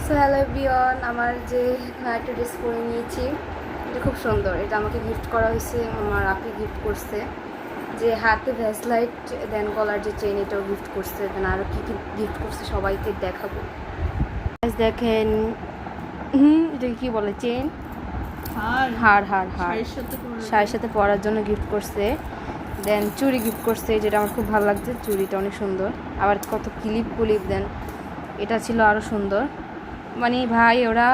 So hello everyone, আমার যে একটা ড্রেস পরে নিয়েছি এটা খুব সুন্দর। এটা আমাকে গিফট করা হয়েছে, আমার আপনি গিফট করছে। যে হাতে ভ্যাসলাইট দেন গলার যে চেন এটাও গিফট করছে, দেন আরও কী কী গিফট করছে সবাইকে দেখাবো। দেখেন এটাকে কী বলে, চেন, হার শাড়ির সাথে পরার জন্য গিফট করছে। দেন চুড়ি গিফট করছে, যেটা আমার খুব ভালো লাগছে, চুড়িটা অনেক সুন্দর। আবার কত ক্লিপ দেন এটা ছিল আরও সুন্দর। মানে ভাই ওরা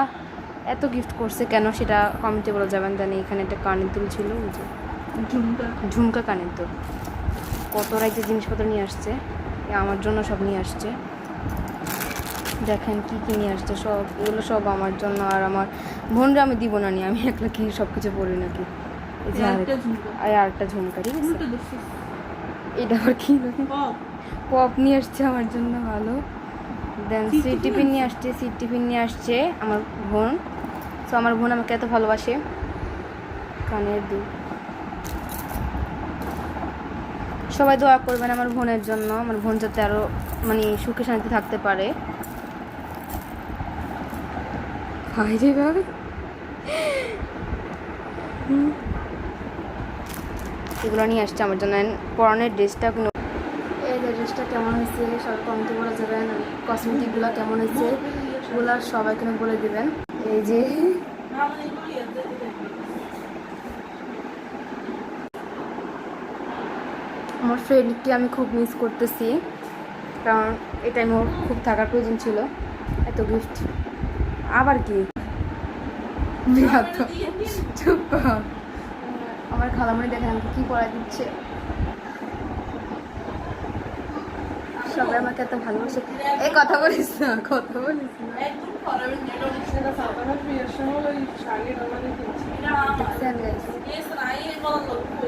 এত গিফট করছে কেন সেটা কমেন্টে বলে যাবেন। দেন এখানে একটা কানের দুল ছিল, ঝুমকা কানের দুল। কত রাইতে জিনিসপত্র নিয়ে আসছে, আমার জন্য সব নিয়ে আসছে। দেখেন কি কি নিয়ে আসছে, সব এগুলো সব আমার জন্য। আর আমার বোনরা আমি দিব না, আমি একলা কি সব কিছু পড়ি নাকি। এই যে আরেকটা ঝুমকা, ঠিক আছে। এটা আবার কি পপ নিয়ে আসছে আমার জন্য, ভালো। দেন সিট টিফিন নিয়ে আসছে আমার বোন। সো আমার বোন আমাকে এত ভালোবাসে। কানের দুল, সবাই দোয়া করবেন আমার বোনের জন্য, আমার বোন যাতে আরও মানে সুখে শান্তি থাকতে পারে। এগুলো নিয়ে আসছে আমার জন্য। পরনের ড্রেসটা, এই যে ড্রেসটা কেমন হয়েছে সবাই কমেন্টে বলে যাবেন। কসমেটিকগুলো কেমন হয়েছে ওগুলো সবাই কেন বলে দেবেন। এই যে আমার ফ্রেন্ডকে আমি খুব মিস করতেছি, কারণ এই টাইমে ওর খুব থাকার প্রয়োজন ছিল। এত গিফট আবার কি, চুপ কর। আমার খালামণি দেখেন আমাকে কী পড়াই দিচ্ছে। সবাই আমাকে এত ভালোবাসে। এই কথা বলিস না।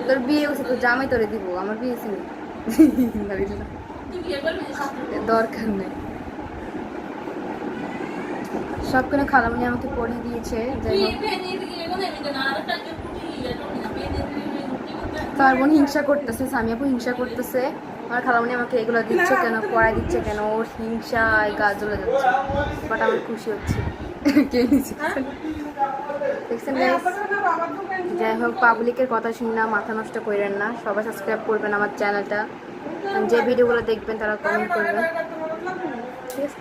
তোর বিয়ে হয়েছে, তোর জামাই তোরে দিব, আমার বিয়ে হয়েছে দরকার নেই। সব কোনো খালামণি আমাকে পড়িয়ে দিয়েছে। যাই হোক, তার বোন হিংসা করতেছে, সামি আপু হিংসা করতেছে। আমার খালামণি আমাকে এগুলো দিচ্ছে কেন, পড়াই দিচ্ছে কেন, ওর হিংসায় গা জ্বলে যাচ্ছে। বাট আমার খুশি হচ্ছে। দেখছেন গাইস? যাই হোক, পাবলিকের কথা শুনে না মাথা নষ্ট করেন না। সবাই সাবস্ক্রাইব করবেন আমার চ্যানেলটা। যে ভিডিওগুলো দেখবেন তারা কমেন্ট করবেন। ঠিক আছে।